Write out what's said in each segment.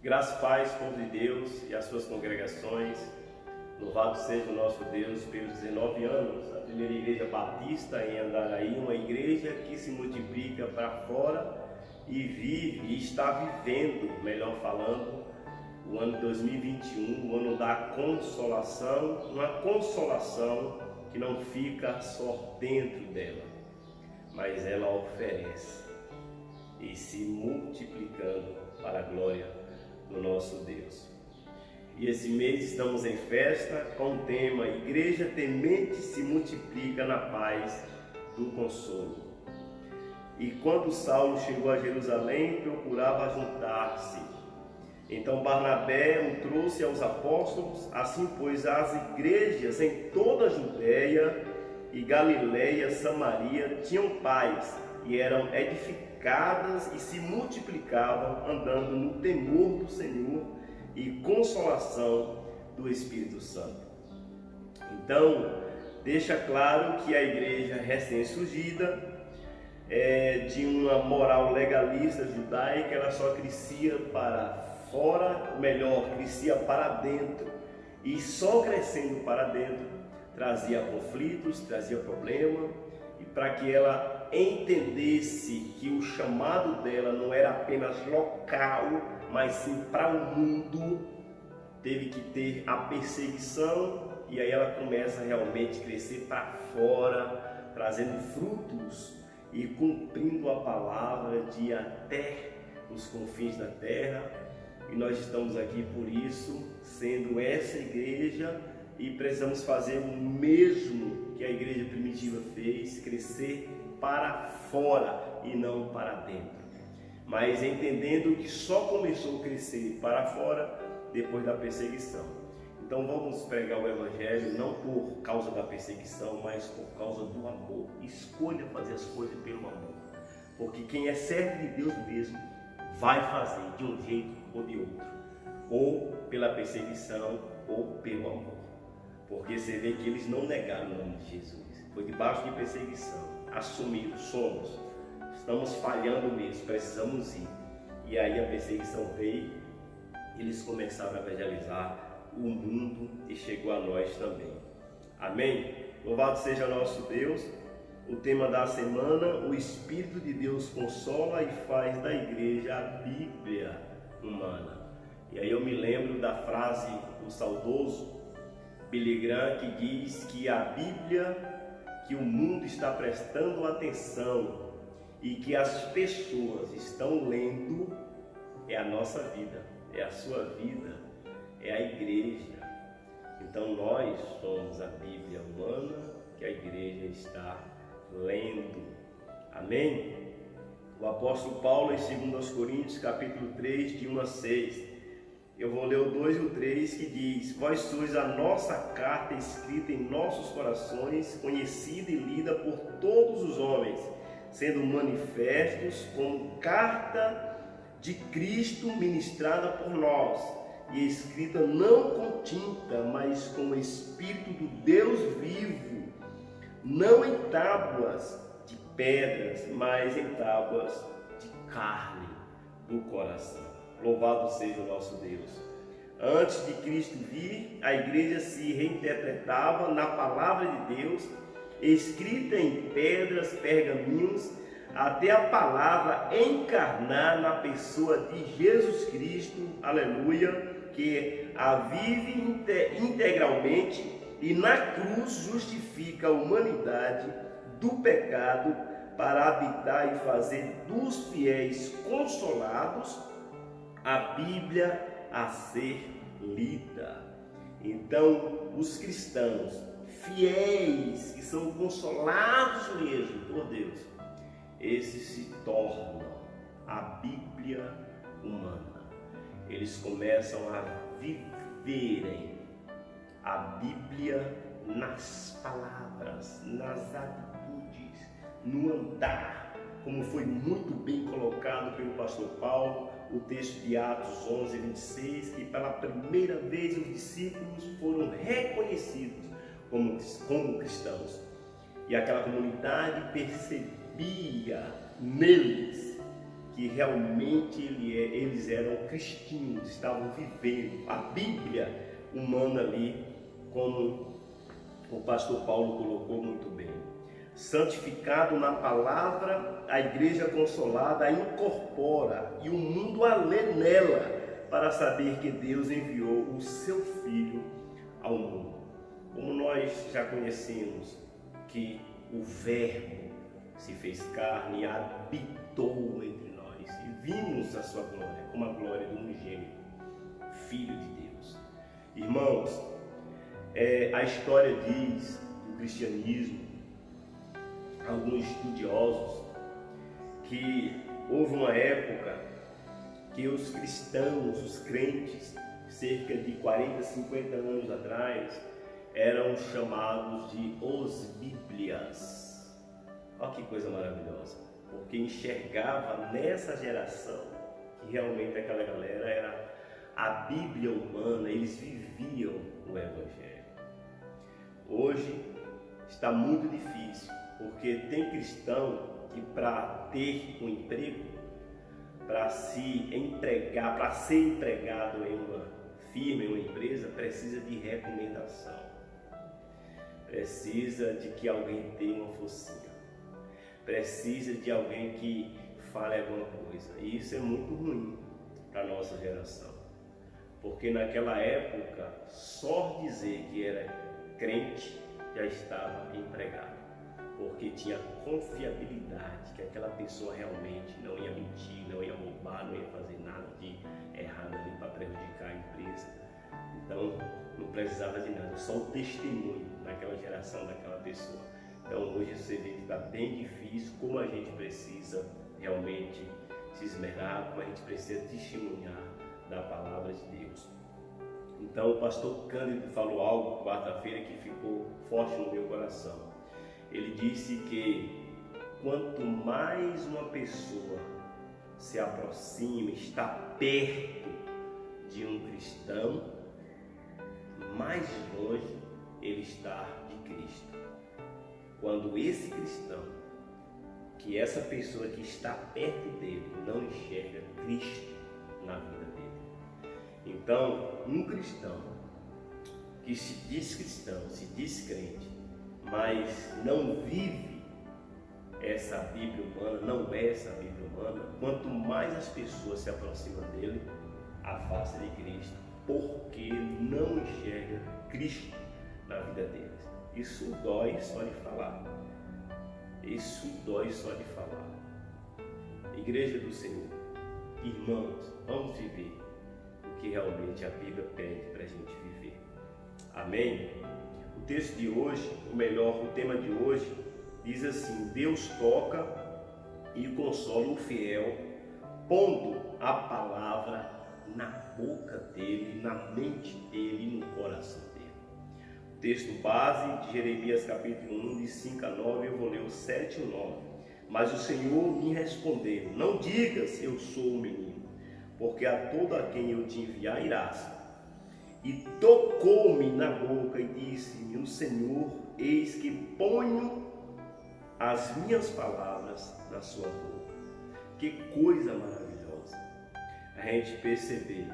Graças e paz, povo de Deus e as suas congregações. Louvado seja o nosso Deus pelos 19 anos. A primeira igreja batista em Andaraí, uma igreja que se multiplica para fora e vive e está vivendo, melhor falando, o ano 2021, o ano da consolação, uma consolação que não fica só dentro dela, mas ela oferece e se multiplicando para a glória do nosso Deus. E esse mês estamos em festa com o tema Igreja Temente se multiplica na paz do consolo. E quando Saulo chegou a Jerusalém, procurava juntar-se. Então Barnabé o trouxe aos apóstolos, assim pois as igrejas em toda a Judéia e Galiléia, Samaria tinham paz e eram edificadas e se multiplicavam, andando no temor do Senhor e consolação do Espírito Santo. Então, deixa claro que a igreja recém-surgida, de uma moral legalista judaica, ela só crescia para fora, melhor, crescia para dentro, e só crescendo para dentro trazia conflitos, trazia problema, e para que ela entendesse que o chamado dela não era apenas local, mas sim para o mundo, teve que ter a perseguição, e aí ela começa realmente a crescer para fora, trazendo frutos e cumprindo a palavra de até os confins da terra. E nós estamos aqui por isso, sendo essa igreja, e precisamos fazer o mesmo que a igreja primitiva fez, crescer para fora e não para dentro. Mas entendendo que só começou a crescer para fora depois da perseguição. Então vamos pregar o Evangelho não por causa da perseguição, mas por causa do amor. Escolha fazer as coisas pelo amor. Porque quem é servo de Deus mesmo vai fazer de um jeito ou de outro. Ou pela perseguição ou pelo amor. Porque você vê que eles não negaram o nome de Jesus. Foi debaixo de perseguição. Assumiram, somos. Estamos falhando mesmo, precisamos ir. E aí a perseguição veio, eles começaram a evangelizar o mundo e chegou a nós também. Amém? Louvado seja nosso Deus. O tema da semana: o Espírito de Deus consola e faz da igreja a Bíblia humana. E aí eu me lembro da frase do saudoso Billy Graham, que diz que a Bíblia que o mundo está prestando atenção e que as pessoas estão lendo é a nossa vida, é a sua vida, é a igreja. Então nós somos a Bíblia humana que a igreja está lendo. Amém? O apóstolo Paulo em 2 Coríntios capítulo 3, de 1 a 6, eu vou ler o 2 e o 3, que diz: vós sois a nossa carta escrita em nossos corações, conhecida e lida por todos os homens, sendo manifestos como carta de Cristo ministrada por nós, e escrita não com tinta, mas com o Espírito do Deus vivo, não em tábuas de pedras, mas em tábuas de carne do coração. Louvado seja o nosso Deus. Antes de Cristo vir, a igreja se reinterpretava na palavra de Deus, escrita em pedras, pergaminhos, até a palavra encarnar na pessoa de Jesus Cristo, aleluia, que a vive integralmente e na cruz justifica a humanidade do pecado para habitar e fazer dos fiéis consolados a Bíblia a ser lida. Então, os cristãos fiéis, que são consolados mesmo por Deus, esses se tornam a Bíblia humana. Eles começam a viverem a Bíblia nas palavras, nas atitudes, no andar, como foi muito bem colocado pelo pastor Paulo, o texto de Atos 11, 26, que pela primeira vez os discípulos foram reconhecidos como cristãos. E aquela comunidade percebia neles que realmente eles eram cristãos, estavam vivendo a Bíblia humana ali, como o pastor Paulo colocou muito bem. Santificado na palavra, a igreja consolada a incorpora e o mundo a lê nela, para saber que Deus enviou o seu Filho ao mundo. Como nós já conhecemos que o Verbo se fez carne e habitou entre nós e vimos a sua glória, como a glória do unigênito Filho de Deus. Irmãos, a história diz do cristianismo, alguns estudiosos, que houve uma época que os cristãos, os crentes, cerca de 40, 50 anos atrás, eram chamados de os Bíblias. Olha que coisa maravilhosa, porque enxergava nessa geração que realmente aquela galera era a Bíblia humana, eles viviam o Evangelho. Hoje está muito difícil, porque tem cristão que para ter um emprego, para se empregar, para ser empregado em uma firma, em uma empresa, precisa de recomendação. Precisa de que alguém tenha uma focinha. Precisa de alguém que fale alguma coisa. E isso é muito ruim para a nossa geração. Porque naquela época, só dizer que era crente já estava empregado. Porque tinha confiabilidade que aquela pessoa realmente não ia mentir, não ia roubar, não ia fazer nada de errado ali para prejudicar a empresa. Então não precisava de nada, só o testemunho naquela geração daquela pessoa. Então hoje você vê que está bem difícil, como a gente precisa realmente se esmerar, como a gente precisa testemunhar da palavra de Deus. Então o pastor Cândido falou algo quarta-feira que ficou forte no meu coração. Ele disse que quanto mais uma pessoa se aproxima, está perto de um cristão, mais longe ele está de Cristo. Quando esse cristão, que essa pessoa que está perto dele, não enxerga Cristo na vida dele. Então, um cristão que se diz cristão, se diz crente, mas não vive essa Bíblia humana, não é essa Bíblia humana, quanto mais as pessoas se aproximam dele, afasta de Cristo, porque não enxerga Cristo na vida deles. Isso dói só de falar. Isso dói só de falar. Igreja do Senhor, irmãos, vamos viver o que realmente a Bíblia pede para a gente viver. Amém? O texto de hoje, o tema de hoje, diz assim: Deus toca e consola o fiel, pondo a palavra na boca dele, na mente dele e no coração dele. O texto base de Jeremias capítulo 1, de 5 a 9, eu vou ler o 7 e o 9. Mas o Senhor me respondeu: não digas eu sou um menino, porque a todo a quem eu te enviar irás. E tocou-me na boca e disse-me o Senhor: eis que ponho as minhas palavras na sua boca. Que coisa maravilhosa a gente perceber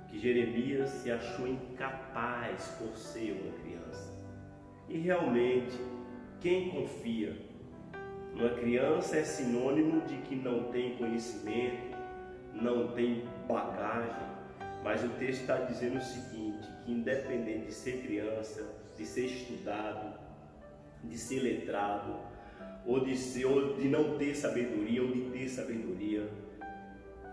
que Jeremias se achou incapaz por ser uma criança. E realmente, quem confia numa criança é sinônimo de que não tem conhecimento, não tem bagagem. Mas o texto está dizendo o seguinte, que independente de ser criança, de ser estudado, de ser letrado, ou de não ter sabedoria, ou de ter sabedoria,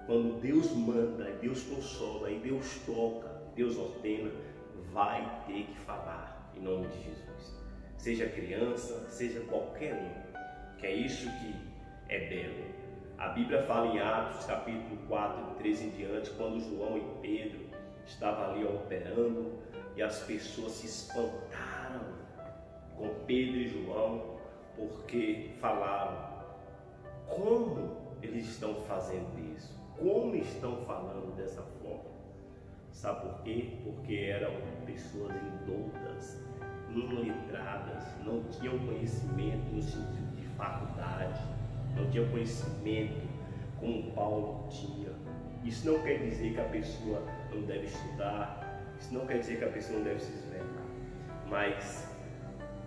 quando Deus manda, Deus consola, e Deus toca, Deus ordena, vai ter que falar em nome de Jesus. Seja criança, seja qualquer um, que é isso que é belo. A Bíblia fala em Atos, capítulo 4, 13 em diante, quando João e Pedro estavam ali operando e as pessoas se espantaram com Pedro e João, porque falaram: como eles estão fazendo isso? Como estão falando dessa forma? Sabe por quê? Porque eram pessoas indoutas, iletradas, não tinham conhecimento no sentido de faculdade, não tinham conhecimento como Paulo tinha. Isso não quer dizer que a pessoa não deve estudar, isso não quer dizer que a pessoa não deve se esmerar, mas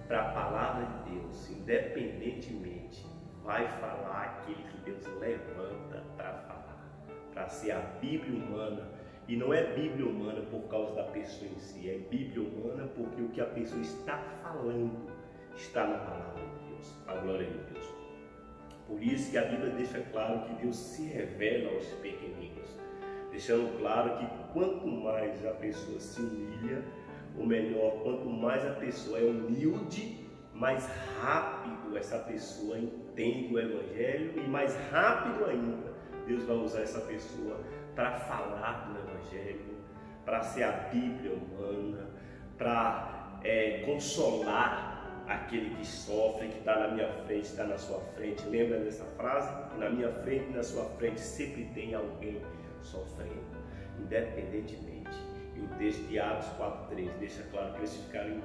para a palavra de Deus, independentemente, vai falar aquele que Deus levanta para falar, para ser a Bíblia humana. E não é Bíblia humana por causa da pessoa em si, é Bíblia humana porque o que a pessoa está falando está na palavra de Deus, a glória de Deus. Por isso que a Bíblia deixa claro que Deus se revela aos pequeninos, deixando claro que quanto mais a pessoa se humilha, ou melhor, quanto mais a pessoa é humilde, mais rápido essa pessoa entende o Evangelho e mais rápido ainda Deus vai usar essa pessoa para falar do Evangelho, para ser a Bíblia humana, para consolar aquele que sofre, que está na minha frente, está na sua frente. Lembra dessa frase? Na minha frente e na sua frente sempre tem alguém sofrendo, independentemente. E o texto de Atos 4:3 deixa claro que eles ficaram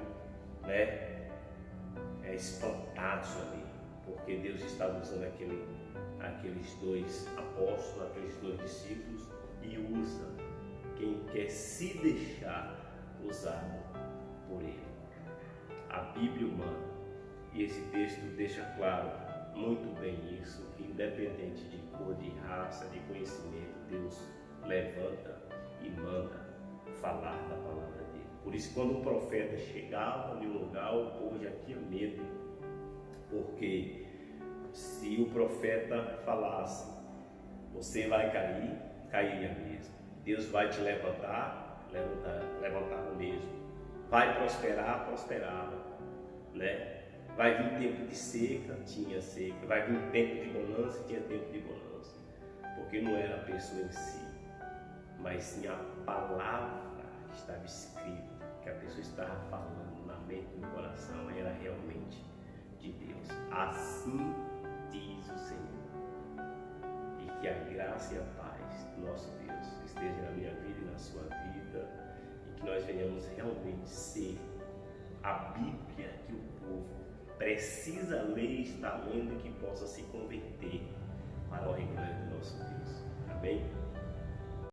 espantados ali, porque Deus estava usando aqueles dois apóstolos, aqueles dois discípulos, e usa quem quer se deixar usado por Ele. A Bíblia humana, e esse texto deixa claro muito bem isso, que independente de cor, de raça, de conhecimento, Deus levanta e manda falar da palavra dele. Por isso, quando o profeta chegava em um lugar, o povo já tinha medo, porque se o profeta falasse, você vai cair, cairia mesmo. Deus vai te levantar, levantava mesmo. Vai prosperar, prosperava, né? Vai vir tempo de seca, tinha seca. Vai vir tempo de bonança, tinha tempo de bonança. Porque não era a pessoa em si, mas sim a palavra que estava escrita, que a pessoa estava falando na mente e no coração, era realmente de Deus. Assim diz o Senhor. E que a graça e a paz do nosso Deus esteja na minha vida e na sua vida, e que nós venhamos realmente ser a Bíblia que o povo precisa ler e está lendo, e que possa se converter para a glória do nosso Deus. Amém?